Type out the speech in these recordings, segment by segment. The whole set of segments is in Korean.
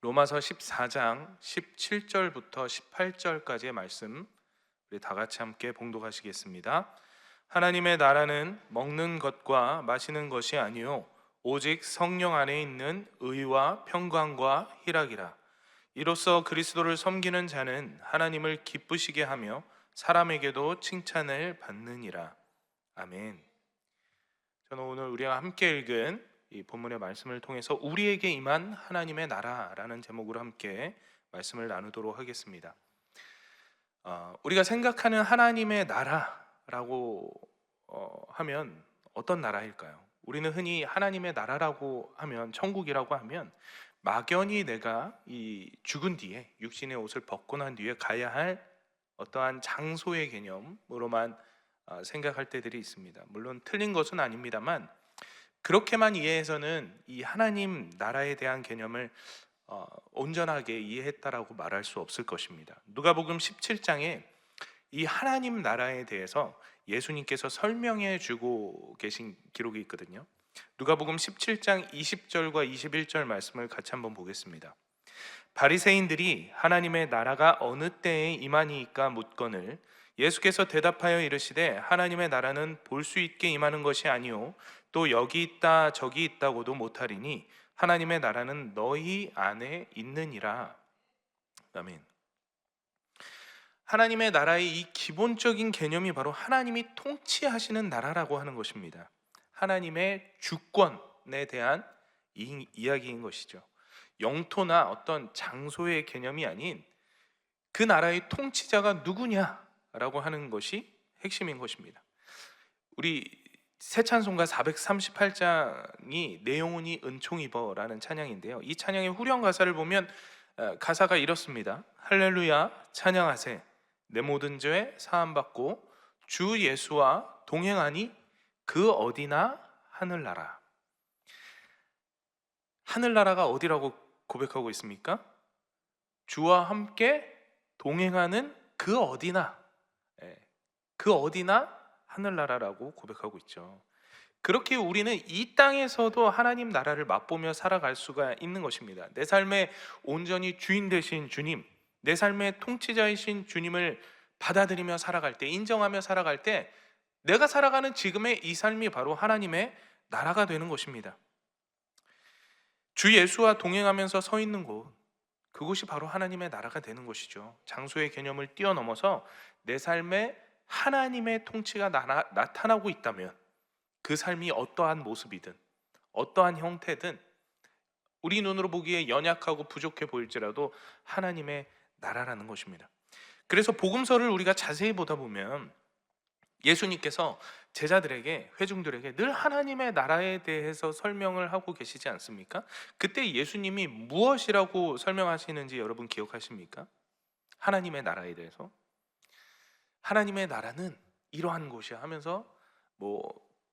로마서 14장 17절부터 18절까지의 말씀 우리 다 같이 함께 봉독하시겠습니다. 하나님의 나라는 먹는 것과 마시는 것이 아니요 오직 성령 안에 있는 의와 평강과 희락이라. 이로써 그리스도를 섬기는 자는 하나님을 기쁘시게 하며 사람에게도 칭찬을 받느니라. 아멘. 저는 오늘 우리가 함께 읽은 이 본문의 말씀을 통해서 우리에게 임한 하나님의 나라라는 제목으로 함께 말씀을 나누도록 하겠습니다. 우리가 생각하는 하나님의 나라라고 하면 어떤 나라일까요? 우리는 흔히 하나님의 나라라고 하면, 천국이라고 하면 막연히 내가 이 죽은 뒤에 육신의 옷을 벗고 난 뒤에 가야 할 어떠한 장소의 개념으로만 생각할 때들이 있습니다. 물론 틀린 것은 아닙니다만 그렇게만 이해해서는 이 하나님 나라에 대한 개념을 온전하게 이해했다라고 말할 수 없을 것입니다. 누가복음 17장에 이 하나님 나라에 대해서 예수님께서 설명해 주고 계신 기록이 있거든요. 누가복음 17장 20절과 21절 말씀을 같이 한번 보겠습니다. 바리새인들이 하나님의 나라가 어느 때에 임하니이까 묻거늘 예수께서 대답하여 이르시되 하나님의 나라는 볼 수 있게 임하는 것이 아니요 또 여기 있다 저기 있다고도 못하리니 하나님의 나라는 너희 안에 있느니라. 아멘. 하나님의 나라의 이 기본적인 개념이 바로 하나님이 통치하시는 나라라고 하는 것입니다. 하나님의 주권에 대한 이야기인 것이죠. 영토나 어떤 장소의 개념이 아닌 그 나라의 통치자가 누구냐라고 하는 것이 핵심인 것입니다. 우리 새 찬송가 438장이 내 영혼이 은총 입어라는 찬양인데요. 이 찬양의 후렴 가사를 보면 가사가 이렇습니다. 할렐루야 찬양하세 내 모든 죄 사함받고 주 예수와 동행하니 그 어디나 하늘나라. 하늘나라가 어디라고 고백하고 있습니까? 주와 함께 동행하는 그 어디나, 그 어디나 하늘나라라고 고백하고 있죠. 그렇게 우리는 이 땅에서도 하나님 나라를 맛보며 살아갈 수가 있는 것입니다. 내 삶의 온전히 주인 되신 주님, 내 삶의 통치자이신 주님을 받아들이며 살아갈 때, 인정하며 살아갈 때 내가 살아가는 지금의 이 삶이 바로 하나님의 나라가 되는 것입니다. 주 예수와 동행하면서 서 있는 곳, 그곳이 바로 하나님의 나라가 되는 것이죠. 장소의 개념을 뛰어넘어서 내 삶에 하나님의 통치가 나타나고 있다면 그 삶이 어떠한 모습이든 어떠한 형태든 우리 눈으로 보기에 연약하고 부족해 보일지라도 하나님의 나라라는 것입니다. 그래서 복음서를 우리가 자세히 보다 보면 예수님께서 제자들에게, 회중들에게 늘 하나님의 나라에 대해서 설명을 하고 계시지 않습니까? 그때 예수님이 무엇이라고 설명하시는지 여러분 기억하십니까? 하나님의 나라에 대해서 하나님의 나라는 이러한 곳이야 하면서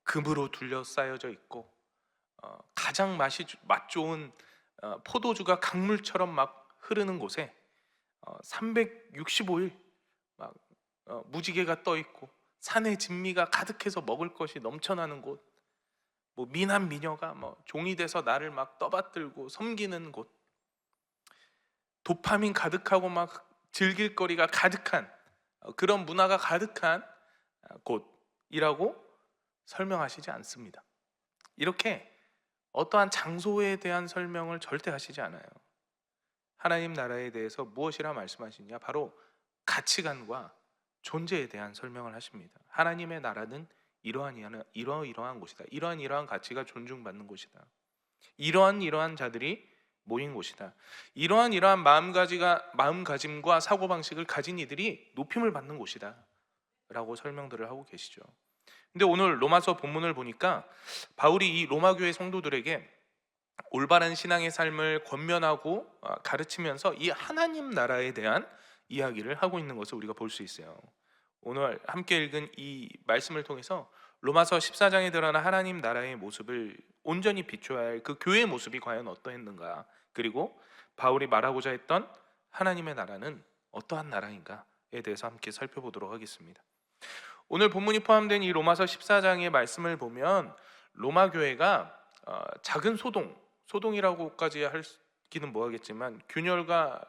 금으로 둘러싸여져 있고 가장 맛 좋은 포도주가 강물처럼 막 흐르는 곳에 365일 막 무지개가 떠 있고 산의 진미가 가득해서 먹을 것이 넘쳐나는 곳, 미남 미녀가 종이 돼서 나를 막 떠받들고 섬기는 곳, 도파민 가득하고 막 즐길 거리가 가득한 그런 문화가 가득한 곳이라고 설명하시지 않습니다. 이렇게 어떠한 장소에 대한 설명을 절대 하시지 않아요. 하나님 나라에 대해서 무엇이라 말씀하시냐? 바로 가치관과 존재에 대한 설명을 하십니다. 하나님의 나라는 이러한 곳이다. 이러한 가치가 존중받는 곳이다. 이러한 자들이 모인 곳이다. 이러한 마음가짐과 사고방식을 가진 이들이 높임을 받는 곳이다 라고 설명들을 하고 계시죠. 근데 오늘 로마서 본문을 보니까 바울이 이 로마 교회 성도들에게 올바른 신앙의 삶을 권면하고 가르치면서 이 하나님 나라에 대한 이야기를 하고 있는 것을 우리가 볼 수 있어요. 오늘 함께 읽은 이 말씀을 통해서 로마서 14장에 드러난 하나님 나라의 모습을 온전히 비춰야 할 그 교회의 모습이 과연 어떠했는가, 그리고 바울이 말하고자 했던 하나님의 나라는 어떠한 나라인가에 대해서 함께 살펴보도록 하겠습니다. 오늘 본문이 포함된 이 로마서 14장의 말씀을 보면 로마 교회가 작은 소동이라고까지 할 듣기는 뭐하겠지만 균열과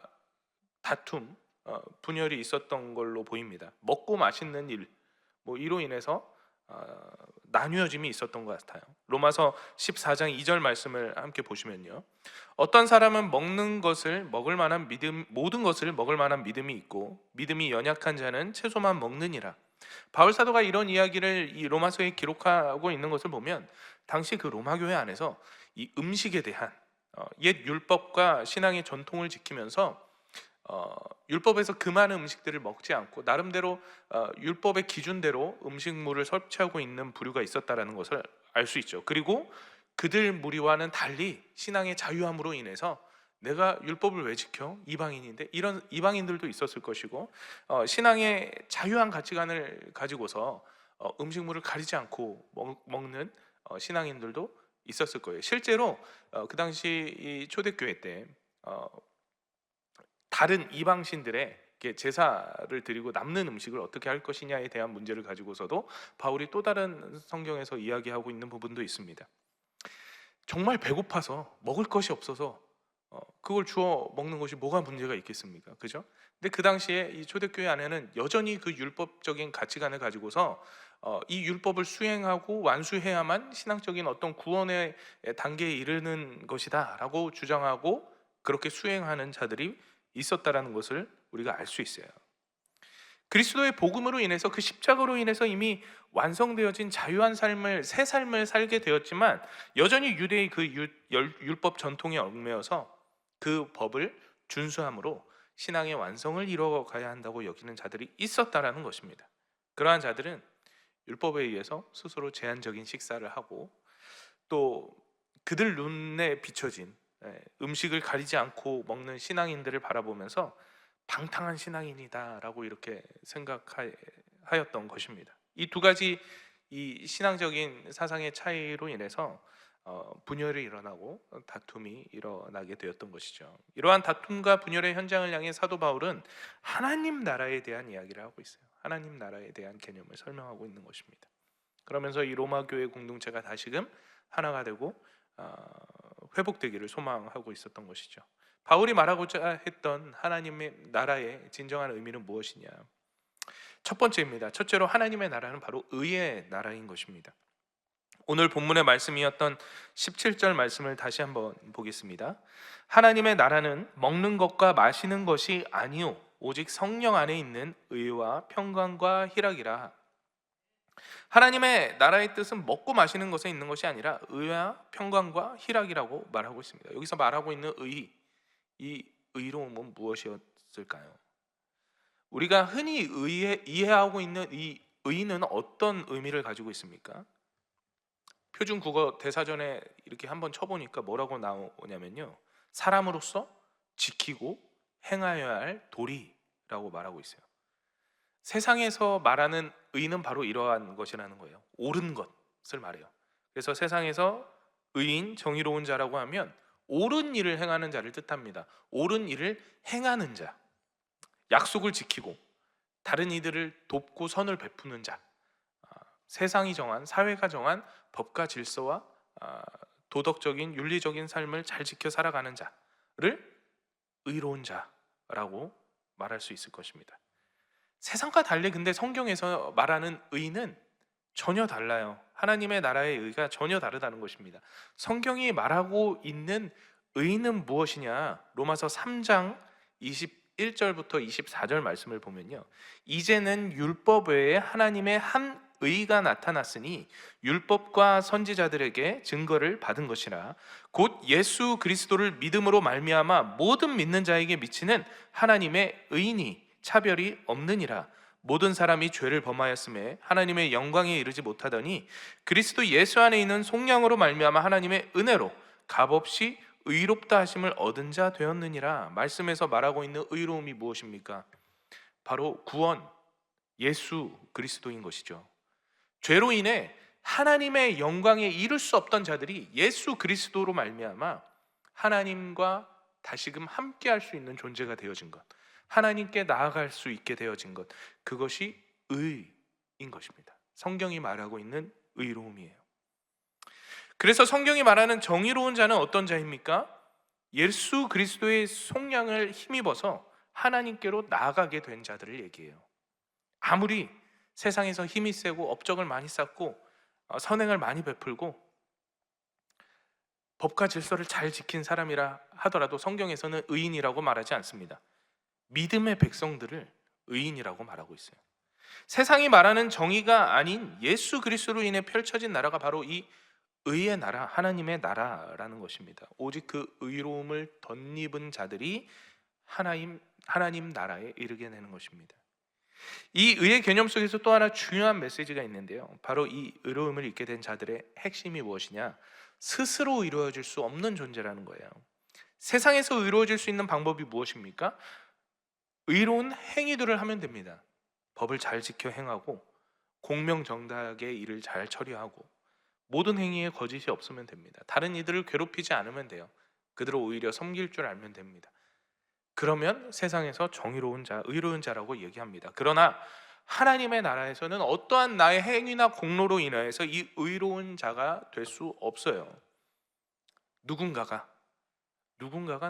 다툼, 분열이 있었던 걸로 보입니다. 먹고 마시는 일, 뭐 이로 인해서 나뉘어짐이 있었던 것 같아요. 로마서 14장 2절 말씀을 함께 보시면요, 어떤 사람은 먹는 것을 먹을 만한 믿음, 모든 것을 먹을 만한 믿음이 있고 믿음이 연약한 자는 채소만 먹느니라. 바울 사도가 이런 이야기를 이 로마서에 기록하고 있는 것을 보면 당시 그 로마 교회 안에서 이 음식에 대한 옛 율법과 신앙의 전통을 지키면서 율법에서 그 많은 음식들을 먹지 않고 나름대로 율법의 기준대로 음식물을 섭취하고 있는 부류가 있었다라는 것을 알 수 있죠. 그리고 그들 무리와는 달리 신앙의 자유함으로 인해서 내가 율법을 왜 지켜? 이방인인데, 이런 이방인들도 있었을 것이고, 신앙의 자유한 가치관을 가지고서 음식물을 가리지 않고 먹는 신앙인들도 있었을 거예요. 실제로 그 당시 이 초대교회 때 다른 이방신들의 제사를 드리고 남는 음식을 어떻게 할 것이냐에 대한 문제를 가지고서도 바울이 또 다른 성경에서 이야기하고 있는 부분도 있습니다. 정말 배고파서 먹을 것이 없어서 그걸 주워 먹는 것이 뭐가 문제가 있겠습니까? 그죠? 근데 그 당시에 이 초대교회 안에는 여전히 그 율법적인 가치관을 가지고서 이 율법을 수행하고 완수해야만 신앙적인 어떤 구원의 단계에 이르는 것이다라고 주장하고 그렇게 수행하는 자들이 있었다라는 것을 우리가 알 수 있어요. 그리스도의 복음으로 인해서, 그 십자가로 인해서 이미 완성되어진 자유한 삶을, 새 삶을 살게 되었지만 여전히 유대의 그 율법 전통에 얽매여서 그 법을 준수함으로 신앙의 완성을 이뤄가야 한다고 여기는 자들이 있었다라는 것입니다. 그러한 자들은 율법에 의해서 스스로 제한적인 식사를 하고 또 그들 눈에 비춰진 음식을 가리지 않고 먹는 신앙인들을 바라보면서 방탕한 신앙인이다라고 이렇게 생각하였던 것입니다. 이 두 가지 이 신앙적인 사상의 차이로 인해서 분열이 일어나고 다툼이 일어나게 되었던 것이죠. 이러한 다툼과 분열의 현장을 향해 사도 바울은 하나님 나라에 대한 이야기를 하고 있어요. 하나님 나라에 대한 개념을 설명하고 있는 것입니다. 그러면서 이 로마 교회 공동체가 다시금 하나가 되고 회복되기를 소망하고 있었던 것이죠. 바울이 말하고자 했던 하나님의 나라의 진정한 의미는 무엇이냐? 첫 번째입니다. 첫째로 하나님의 나라는 바로 의의 나라인 것입니다. 오늘 본문의 말씀이었던 17절 말씀을 다시 한번 보겠습니다. 하나님의 나라는 먹는 것과 마시는 것이 아니요 오직 성령 안에 있는 의와 평강과 희락이라. 하나님의 나라의 뜻은 먹고 마시는 것에 있는 것이 아니라 의와 평강과 희락이라고 말하고 있습니다. 여기서 말하고 있는 의, 이 의로움은 무엇이었을까요? 우리가 흔히 이해하고 있는 이 의는 어떤 의미를 가지고 있습니까? 표준 국어 대사전에 이렇게 한번 쳐보니까 뭐라고 나오냐면요, 사람으로서 지키고 행하여야 할 도리라고 말하고 있어요. 세상에서 말하는 의는 바로 이러한 것이라는 거예요. 옳은 것을 말해요. 그래서 세상에서 의인, 정의로운 자라고 하면 옳은 일을 행하는 자를 뜻합니다. 옳은 일을 행하는 자, 약속을 지키고 다른 이들을 돕고 선을 베푸는 자, 세상이 정한, 사회가 정한 법과 질서와 도덕적인, 윤리적인 삶을 잘 지켜 살아가는 자를 의로운 자라고 말할 수 있을 것입니다. 세상과 달리 근데 성경에서 말하는 의는 전혀 달라요. 하나님의 나라의 의가 전혀 다르다는 것입니다. 성경이 말하고 있는 의는 무엇이냐? 로마서 3장 21절부터 24절 말씀을 보면요, 이제는 율법 외에 하나님의 한 의가 나타났으니 율법과 선지자들에게 증거를 받은 것이라 곧 예수 그리스도를 믿음으로 말미암아 모든 믿는 자에게 미치는 하나님의 의니 차별이 없느니라. 모든 사람이 죄를 범하였음에 하나님의 영광에 이르지 못하더니 그리스도 예수 안에 있는 속량으로 말미암아 하나님의 은혜로 값없이 의롭다 하심을 얻은 자 되었느니라. 말씀에서 말하고 있는 의로움이 무엇입니까? 바로 구원, 예수 그리스도인 것이죠. 죄로 인해 하나님의 영광에 이를 수 없던 자들이 예수 그리스도로 말미암아 하나님과 다시금 함께할 수 있는 존재가 되어진 것, 하나님께 나아갈 수 있게 되어진 것, 그것이 의인 것입니다. 성경이 말하고 있는 의로움이에요. 그래서 성경이 말하는 정의로운 자는 어떤 자입니까? 예수 그리스도의 속량을 힘입어서 하나님께로 나아가게 된 자들을 얘기해요. 아무리 세상에서 힘이 세고 업적을 많이 쌓고 선행을 많이 베풀고 법과 질서를 잘 지킨 사람이라 하더라도 성경에서는 의인이라고 말하지 않습니다. 믿음의 백성들을 의인이라고 말하고 있어요. 세상이 말하는 정의가 아닌 예수 그리스도로 인해 펼쳐진 나라가 바로 이 의의 나라, 하나님의 나라라는 것입니다. 오직 그 의로움을 덧입은 자들이 하나님 나라에 이르게 되는 것입니다. 이 의의 개념 속에서 또 하나 중요한 메시지가 있는데요. 바로 이 의로움을 입게 된 자들의 핵심이 무엇이냐? 스스로 이루어질 수 없는 존재라는 거예요. 세상에서 의로워질 수 있는 방법이 무엇입니까? 의로운 행위들을 하면 됩니다. 법을 잘 지켜 행하고 공명정당하게 일을 잘 처리하고 모든 행위에 거짓이 없으면 됩니다. 다른 이들을 괴롭히지 않으면 돼요. 그들을 오히려 섬길 줄 알면 됩니다. 그러면 세상에서 정의로운 자, 의로운 자라고 얘기합니다. 그러나 하나님의 나라에서는 어떠한 나의 행위나 공로로 인하여서 이 의로운 자가 될 수 없어요. 누군가가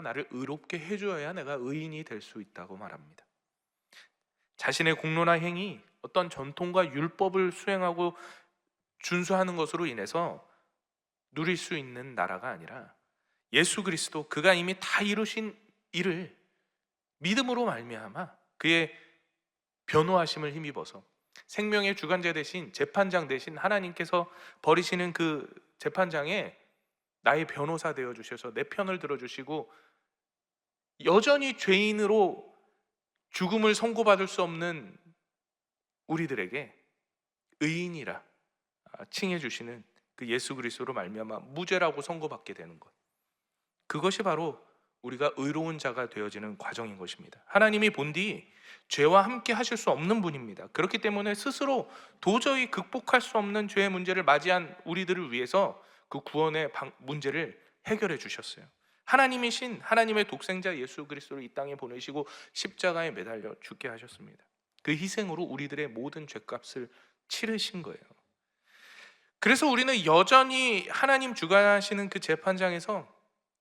나를 의롭게 해줘야 내가 의인이 될 수 있다고 말합니다. 자신의 공로나 행위, 어떤 전통과 율법을 수행하고 준수하는 것으로 인해서 누릴 수 있는 나라가 아니라 예수 그리스도, 그가 이미 다 이루신 일을 믿음으로 말미암아 그의 변호하심을 힘입어서 생명의 주관자 대신 재판장 대신 하나님께서 버리시는 그 재판장에 나의 변호사 되어 주셔서 내 편을 들어주시고 여전히 죄인으로 죽음을 선고받을 수 없는 우리들에게 의인이라 칭해 주시는 그 예수 그리스도로 말미암아 무죄라고 선고받게 되는 것, 그것이 바로 우리가 의로운 자가 되어지는 과정인 것입니다. 하나님이 본디 죄와 함께 하실 수 없는 분입니다. 그렇기 때문에 스스로 도저히 극복할 수 없는 죄의 문제를 맞이한 우리들을 위해서 그 구원의 문제를 해결해 주셨어요. 하나님이신 하나님의 독생자 예수 그리스도를 이 땅에 보내시고 십자가에 매달려 죽게 하셨습니다. 그 희생으로 우리들의 모든 죄값을 치르신 거예요. 그래서 우리는 여전히 하나님 주관하시는 그 재판장에서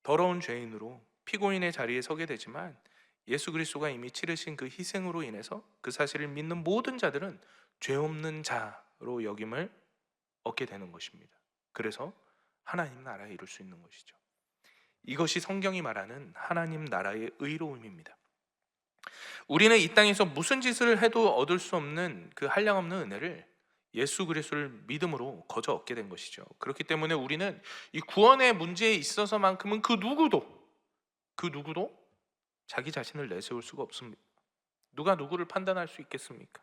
더러운 죄인으로 피고인의 자리에 서게 되지만 예수 그리스도가 이미 치르신 그 희생으로 인해서 그 사실을 믿는 모든 자들은 죄 없는 자로 여김을 얻게 되는 것입니다. 그래서 하나님 나라에 이룰 수 있는 것이죠. 이것이 성경이 말하는 하나님 나라의 의로움입니다. 우리는 이 땅에서 무슨 짓을 해도 얻을 수 없는 그 한량없는 은혜를 예수 그리스도를 믿음으로 거저 얻게 된 것이죠. 그렇기 때문에 우리는 이 구원의 문제에 있어서만큼은 그 누구도 자기 자신을 내세울 수가 없습니다. 누가 누구를 판단할 수 있겠습니까?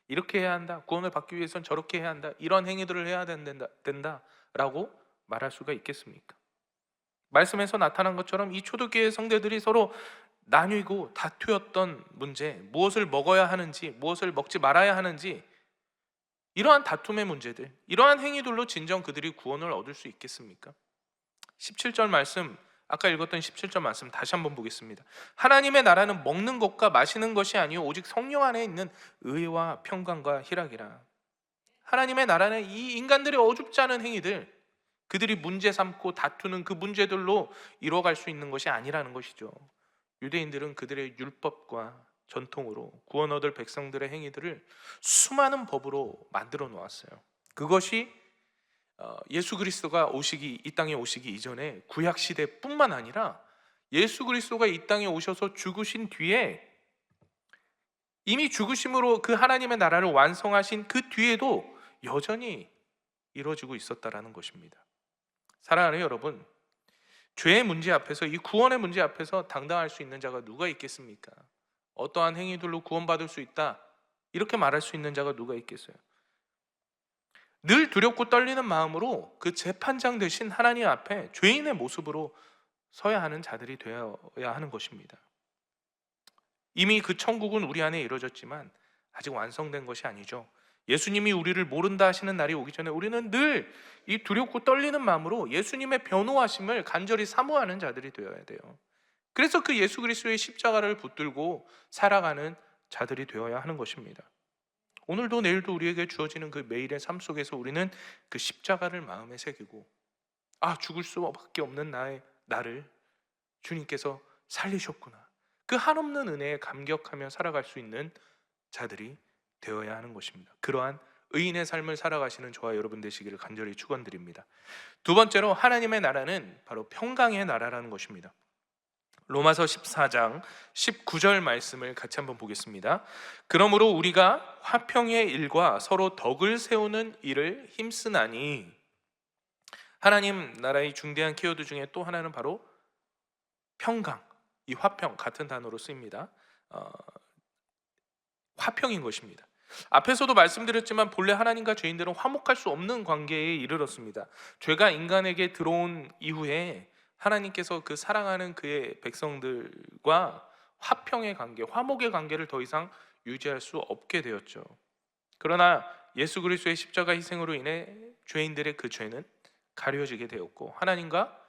이렇게 해야 한다, 구원을 받기 위해서는 저렇게 해야 한다, 이런 행위들을 해야 된다라고 말할 수가 있겠습니까? 말씀에서 나타난 것처럼 이 초대교회 성도들이 서로 나뉘고 다투었던 문제, 무엇을 먹어야 하는지, 무엇을 먹지 말아야 하는지, 이러한 다툼의 문제들, 이러한 행위들로 진정 그들이 구원을 얻을 수 있겠습니까? 17절 말씀, 아까 읽었던 17절 말씀 다시 한번 보겠습니다. 하나님의 나라는 먹는 것과 마시는 것이 아니요 오직 성령 안에 있는 의와 평강과 희락이라. 하나님의 나라는 이 인간들의 어줍지 않은 행위들, 그들이 문제 삼고 다투는 그 문제들로 이루어갈 수 있는 것이 아니라는 것이죠. 유대인들은 그들의 율법과 전통으로 구원 얻을 백성들의 행위들을 수많은 법으로 만들어 놓았어요. 그것이 예수 그리스도가 이 땅에 오시기 이전에 구약 시대뿐만 아니라 예수 그리스도가 이 땅에 오셔서 죽으신 뒤에 이미 죽으심으로 그 하나님의 나라를 완성하신 그 뒤에도 여전히 이루어지고 있었다라는 것입니다. 사랑하는 여러분, 죄의 문제 앞에서, 이 구원의 문제 앞에서 당당할 수 있는 자가 누가 있겠습니까? 어떠한 행위들로 구원받을 수 있다, 이렇게 말할 수 있는 자가 누가 있겠어요? 늘 두렵고 떨리는 마음으로 그 재판장 되신 하나님 앞에 죄인의 모습으로 서야 하는 자들이 되어야 하는 것입니다. 이미 그 천국은 우리 안에 이루어졌지만 아직 완성된 것이 아니죠. 예수님이 우리를 모른다 하시는 날이 오기 전에 우리는 늘 이 두렵고 떨리는 마음으로 예수님의 변호하심을 간절히 사모하는 자들이 되어야 돼요. 그래서 그 예수 그리스도의 십자가를 붙들고 살아가는 자들이 되어야 하는 것입니다. 오늘도 내일도 우리에게 주어지는 그 매일의 삶 속에서 우리는 그 십자가를 마음에 새기고 죽을 수밖에 없는 나를 주님께서 살리셨구나. 그 한없는 은혜에 감격하며 살아갈 수 있는 자들이 되어야 하는 것입니다. 그러한 의인의 삶을 살아가시는 저와 여러분 되시기를 간절히 축원드립니다. 두 번째로 하나님의 나라는 바로 평강의 나라라는 것입니다. 로마서 14장 19절 말씀을 같이 한번 보겠습니다. 그러므로 우리가 화평의 일과 서로 덕을 세우는 일을 힘쓰나니. 하나님 나라의 중대한 키워드 중에 또 하나는 바로 평강, 이 화평 같은 단어로 쓰입니다. 화평인 것입니다. 앞에서도 말씀드렸지만 본래 하나님과 죄인들은 화목할 수 없는 관계에 이르렀습니다. 죄가 인간에게 들어온 이후에 하나님께서 그 사랑하는 그의 백성들과 화평의 관계, 화목의 관계를 더 이상 유지할 수 없게 되었죠. 그러나 예수 그리스도의 십자가 희생으로 인해 죄인들의 그 죄는 가려지게 되었고, 하나님과,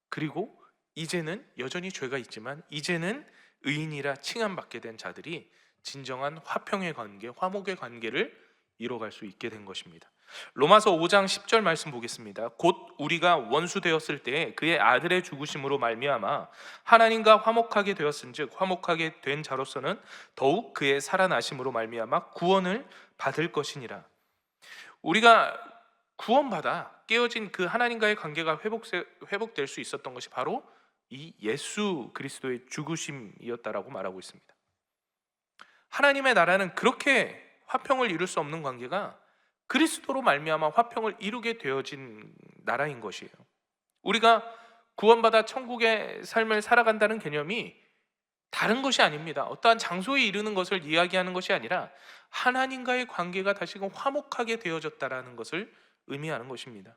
그리고 이제는 여전히 죄가 있지만 이제는 의인이라 칭함받게 된 자들이 진정한 화평의 관계, 화목의 관계를 이뤄갈 수 있게 된 것입니다. 로마서 5장 10절 말씀 보겠습니다. 곧 우리가 원수 되었을 때 그의 아들의 죽으심으로 말미암아 하나님과 화목하게 되었은즉 화목하게 된 자로서는 더욱 그의 살아나심으로 말미암아 구원을 받을 것이니라. 우리가 구원받아 깨어진 그 하나님과의 관계가 회복될 수 있었던 것이 바로 이 예수 그리스도의 죽으심이었다라고 말하고 있습니다. 하나님의 나라는 그렇게 화평을 이룰 수 없는 관계가 그리스도로 말미암아 화평을 이루게 되어진 나라인 것이에요. 우리가 구원받아 천국의 삶을 살아간다는 개념이 다른 것이 아닙니다. 어떠한 장소에 이르는 것을 이야기하는 것이 아니라 하나님과의 관계가 다시금 화목하게 되어졌다라는 것을 의미하는 것입니다.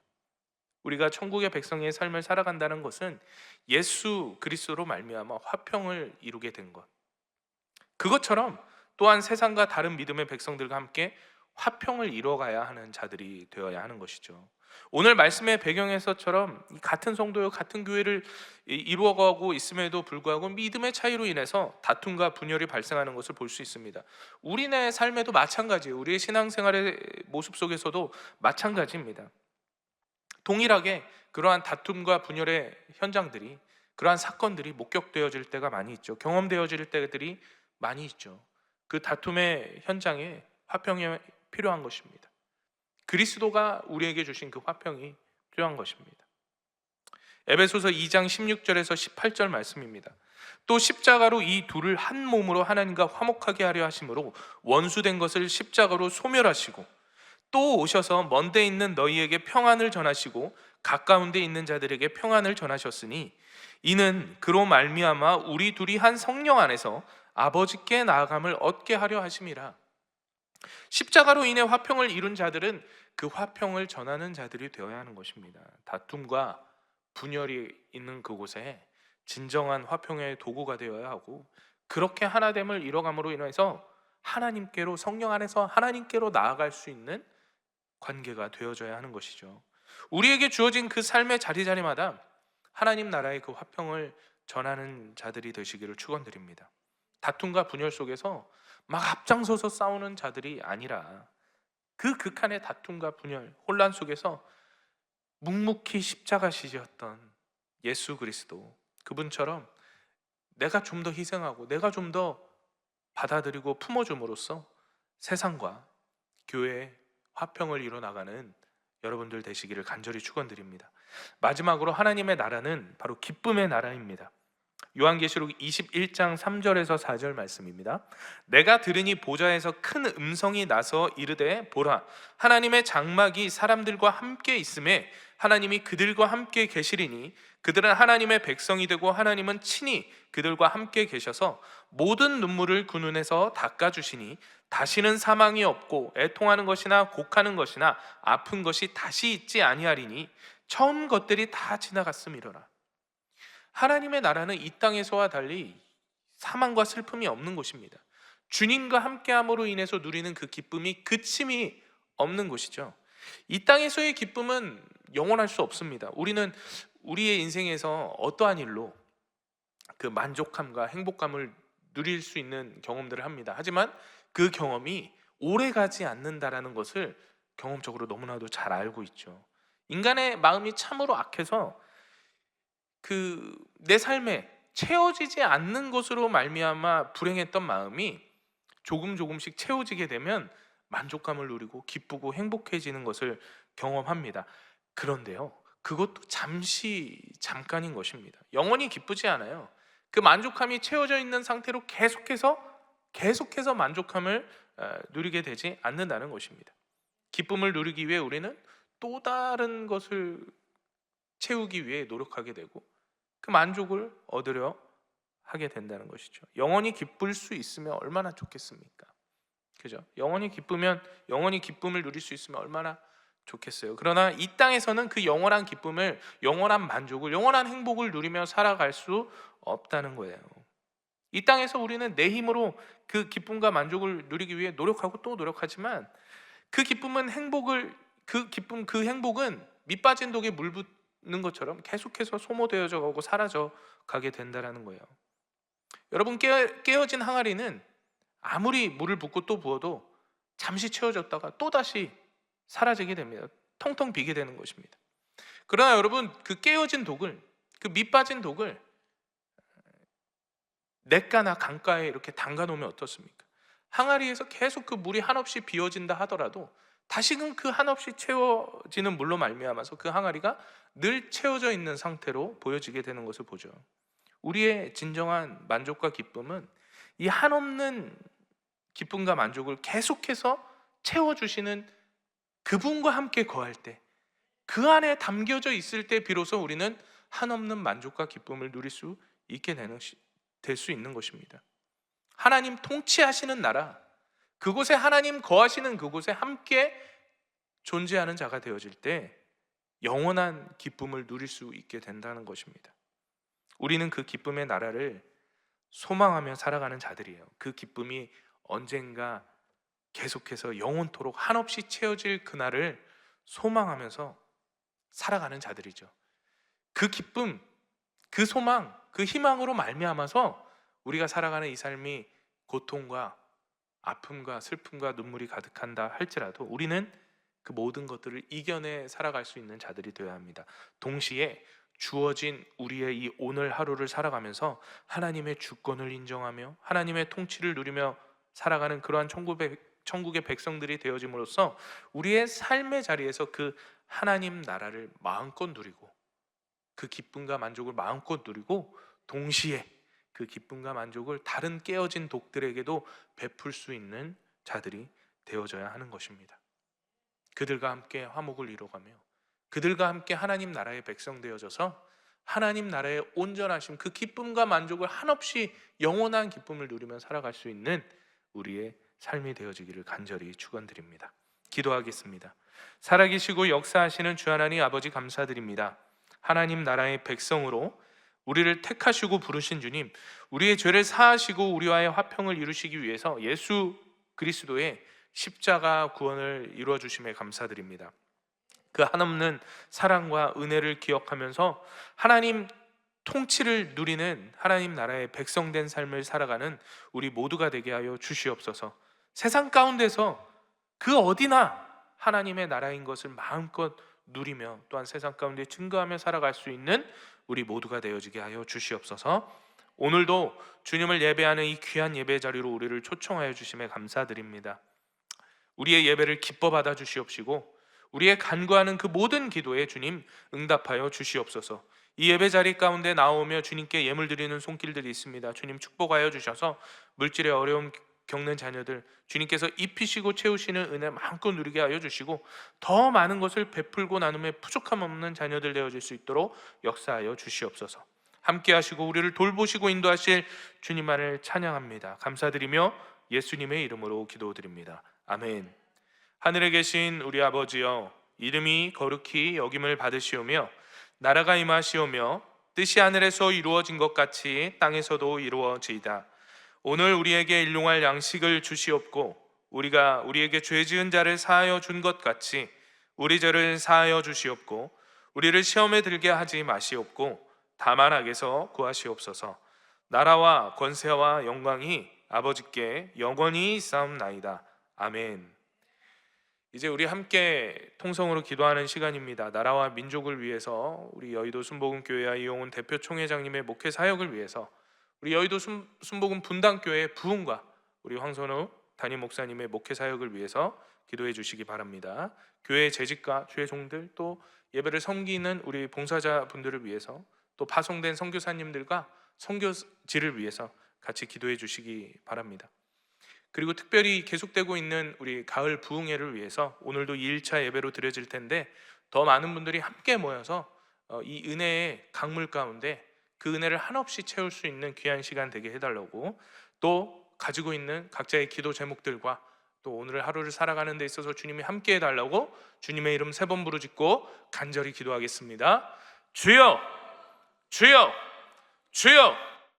우리가 천국의 백성의 삶을 살아간다는 것은 예수 그리스도로 말미암아 화평을 이루게 된 것, 그것처럼 또한 세상과 다른 믿음의 백성들과 함께 화평을 이뤄가야 하는 자들이 되어야 하는 것이죠. 오늘 말씀의 배경에서처럼 같은 성도요 같은 교회를 이루어가고 있음에도 불구하고 믿음의 차이로 인해서 다툼과 분열이 발생하는 것을 볼 수 있습니다. 우리네 삶에도 마찬가지예요. 우리의 신앙생활의 모습 속에서도 마찬가지입니다. 동일하게 그러한 다툼과 분열의 현장들이, 그러한 사건들이 목격되어질 때가 많이 있죠. 경험되어질 때들이 많이 있죠. 그 다툼의 현장에 화평이 필요한 것입니다. 그리스도가 우리에게 주신 그 화평이 필요한 것입니다. 에베소서 2장 16절에서 18절 말씀입니다. 또 십자가로 이 둘을 한 몸으로 하나님과 화목하게 하려 하심으로 원수된 것을 십자가로 소멸하시고 또 오셔서 먼데 있는 너희에게 평안을 전하시고 가까운 데 있는 자들에게 평안을 전하셨으니 이는 그로 말미암아 우리 둘이 한 성령 안에서 아버지께 나아감을 얻게 하려 하심이라. 십자가로 인해 화평을 이룬 자들은 그 화평을 전하는 자들이 되어야 하는 것입니다. 다툼과 분열이 있는 그곳에 진정한 화평의 도구가 되어야 하고, 그렇게 하나됨을 이뤄감으로 인해서 하나님께로, 성령 안에서 하나님께로 나아갈 수 있는 관계가 되어져야 하는 것이죠. 우리에게 주어진 그 삶의 자리자리마다 하나님 나라의 그 화평을 전하는 자들이 되시기를 축원드립니다. 다툼과 분열 속에서 막 앞장서서 싸우는 자들이 아니라 그 극한의 다툼과 분열, 혼란 속에서 묵묵히 십자가 지셨던 예수 그리스도, 그분처럼 내가 좀 더 희생하고 내가 좀 더 받아들이고 품어줌으로써 세상과 교회의 화평을 이뤄나가는 여러분들 되시기를 간절히 축원드립니다. 마지막으로 하나님의 나라는 바로 기쁨의 나라입니다. 요한계시록 21장 3절에서 4절 말씀입니다. 내가 들으니 보좌에서 큰 음성이 나서 이르되 보라, 하나님의 장막이 사람들과 함께 있음에 하나님이 그들과 함께 계시리니 그들은 하나님의 백성이 되고 하나님은 친히 그들과 함께 계셔서 모든 눈물을 그 눈에서 닦아주시니 다시는 사망이 없고 애통하는 것이나 곡하는 것이나 아픈 것이 다시 있지 아니하리니 처음 것들이 다 지나갔음이로라. 하나님의 나라는 이 땅에서와 달리 사망과 슬픔이 없는 곳입니다. 주님과 함께함으로 인해서 누리는 그 기쁨이 그침이 없는 곳이죠. 이 땅에서의 기쁨은 영원할 수 없습니다. 우리는 우리의 인생에서 어떠한 일로 그 만족함과 행복감을 누릴 수 있는 경험들을 합니다. 하지만 그 경험이 오래가지 않는다라는 것을 경험적으로 너무나도 잘 알고 있죠. 인간의 마음이 참으로 악해서 내 삶에 채워지지 않는 것으로 말미암아 불행했던 마음이 조금씩 채워지게 되면 만족감을 누리고 기쁘고 행복해지는 것을 경험합니다. 그런데요, 그것도 잠깐인 것입니다. 영원히 기쁘지 않아요. 그 만족감이 채워져 있는 상태로 계속해서 만족함을 누리게 되지 않는다는 것입니다. 기쁨을 누리기 위해 우리는 또 다른 것을 채우기 위해 노력하게 되고 그 만족을 얻으려 하게 된다는 것이죠. 영원히 기쁠 수 있으면 얼마나 좋겠습니까? 그죠? 영원히 기쁨을 누릴 수 있으면 얼마나 좋겠어요. 그러나 이 땅에서는 그 영원한 기쁨을, 영원한 만족을, 영원한 행복을 누리며 살아갈 수 없다는 거예요. 이 땅에서 우리는 내 힘으로 그 기쁨과 만족을 누리기 위해 노력하고 또 노력하지만 그 행복은 밑빠진 독에 물 붓는 것처럼 계속해서 소모되어져 가고 사라져 가게 된다는 거예요. 여러분, 깨어진 항아리는 아무리 물을 붓고 또 부어도 잠시 채워졌다가 또다시 사라지게 됩니다. 텅텅 비게 되는 것입니다. 그러나 여러분, 그 밑빠진 독을 냇가나 강가에 이렇게 담가 놓으면 어떻습니까? 항아리에서 계속 그 물이 한없이 비워진다 하더라도 다시금 그 한없이 채워지는 물로 말미암아서 그 항아리가 늘 채워져 있는 상태로 보여지게 되는 것을 보죠. 우리의 진정한 만족과 기쁨은 이 한없는 기쁨과 만족을 계속해서 채워주시는 그분과 함께 거할 때, 그 안에 담겨져 있을 때 비로소 우리는 한없는 만족과 기쁨을 누릴 수 있게 될 수 있는 것입니다. 하나님 통치하시는 나라, 그곳에 하나님 거하시는 그곳에 함께 존재하는 자가 되어질 때 영원한 기쁨을 누릴 수 있게 된다는 것입니다. 우리는 그 기쁨의 나라를 소망하며 살아가는 자들이에요. 그 기쁨이 언젠가 계속해서 영원토록 한없이 채워질 그날을 소망하면서 살아가는 자들이죠. 그 기쁨, 그 소망, 그 희망으로 말미암아서 우리가 살아가는 이 삶이 고통과 아픔과 슬픔과 눈물이 가득한다 할지라도 우리는 그 모든 것들을 이겨내 살아갈 수 있는 자들이 되어야 합니다. 동시에 주어진 우리의 이 오늘 하루를 살아가면서 하나님의 주권을 인정하며 하나님의 통치를 누리며 살아가는 그러한 천국의 백성들이 되어짐으로써 우리의 삶의 자리에서 그 하나님 나라를 마음껏 누리고 그 기쁨과 만족을 마음껏 누리고 동시에 그 기쁨과 만족을 다른 깨어진 독들에게도 베풀 수 있는 자들이 되어져야 하는 것입니다. 그들과 함께 화목을 이루어가며 그들과 함께 하나님 나라의 백성 되어져서 하나님 나라의 온전하심, 그 기쁨과 만족을 한없이 영원한 기쁨을 누리며 살아갈 수 있는 우리의 삶이 되어지기를 간절히 축원드립니다. 기도하겠습니다. 살아계시고 역사하시는 주 하나님 아버지, 감사드립니다. 하나님 나라의 백성으로 우리를 택하시고 부르신 주님, 우리의 죄를 사하시고 우리와의 화평을 이루시기 위해서 예수 그리스도의 십자가 구원을 이루어 주심에 감사드립니다. 그 한없는 사랑과 은혜를 기억하면서 하나님 통치를 누리는 하나님 나라의 백성된 삶을 살아가는 우리 모두가 되게 하여 주시옵소서. 세상 가운데서 그 어디나 하나님의 나라인 것을 마음껏 누리며 또한 세상 가운데 증거하며 살아갈 수 있는 우리 모두가 되어지게 하여 주시옵소서. 오늘도 주님을 예배하는 이 귀한 예배 자리로 우리를 초청하여 주심에 감사드립니다. 우리의 예배를 기뻐 받아 주시옵시고 우리의 간구하는 그 모든 기도에 주님 응답하여 주시옵소서. 이 예배 자리 가운데 나오며 주님께 예물 드리는 손길들이 있습니다. 주님 축복하여 주셔서 물질의 어려움 겪는 자녀들 주님께서 입히시고 채우시는 은혜 마음껏 누리게 하여 주시고 더 많은 것을 베풀고 나눔에 부족함 없는 자녀들 되어질 수 있도록 역사하여 주시옵소서. 함께 하시고 우리를 돌보시고 인도하실 주님만을 찬양합니다. 감사드리며 예수님의 이름으로 기도드립니다. 아멘. 하늘에 계신 우리 아버지여, 이름이 거룩히 여김을 받으시오며 나라가 임하시오며 뜻이 하늘에서 이루어진 것 같이 땅에서도 이루어지이다. 오늘 우리에게 일용할 양식을 주시옵고 우리가 우리에게 죄 지은 자를 사하여 준 것 같이 우리 죄를 사하여 주시옵고 우리를 시험에 들게 하지 마시옵고 다만 악에서 구하시옵소서. 나라와 권세와 영광이 아버지께 영원히 있사옵나이다. 아멘. 이제 우리 함께 통성으로 기도하는 시간입니다. 나라와 민족을 위해서, 우리 여의도 순복음교회와 이용훈 대표 총회장님의 목회 사역을 위해서, 우리 여의도 순복음 분당교회 부흥과 우리 황선우 담임 목사님의 목회 사역을 위해서 기도해 주시기 바랍니다. 교회 재직과 주의 종들, 또 예배를 섬기는 우리 봉사자분들을 위해서, 또 파송된 선교사님들과 선교지를 위해서 같이 기도해 주시기 바랍니다. 그리고 특별히 계속되고 있는 우리 가을 부흥회를 위해서 오늘도 2일차 예배로 드려질 텐데, 더 많은 분들이 함께 모여서 이 은혜의 강물 가운데 그 은혜를 한없이 채울 수 있는 귀한 시간 되게 해달라고, 또 가지고 있는 각자의 기도 제목들과 또 오늘 하루를 살아가는 데 있어서 주님이 함께 해달라고 주님의 이름 3번 부르짖고 간절히 기도하겠습니다. 주여, 주여, 주여.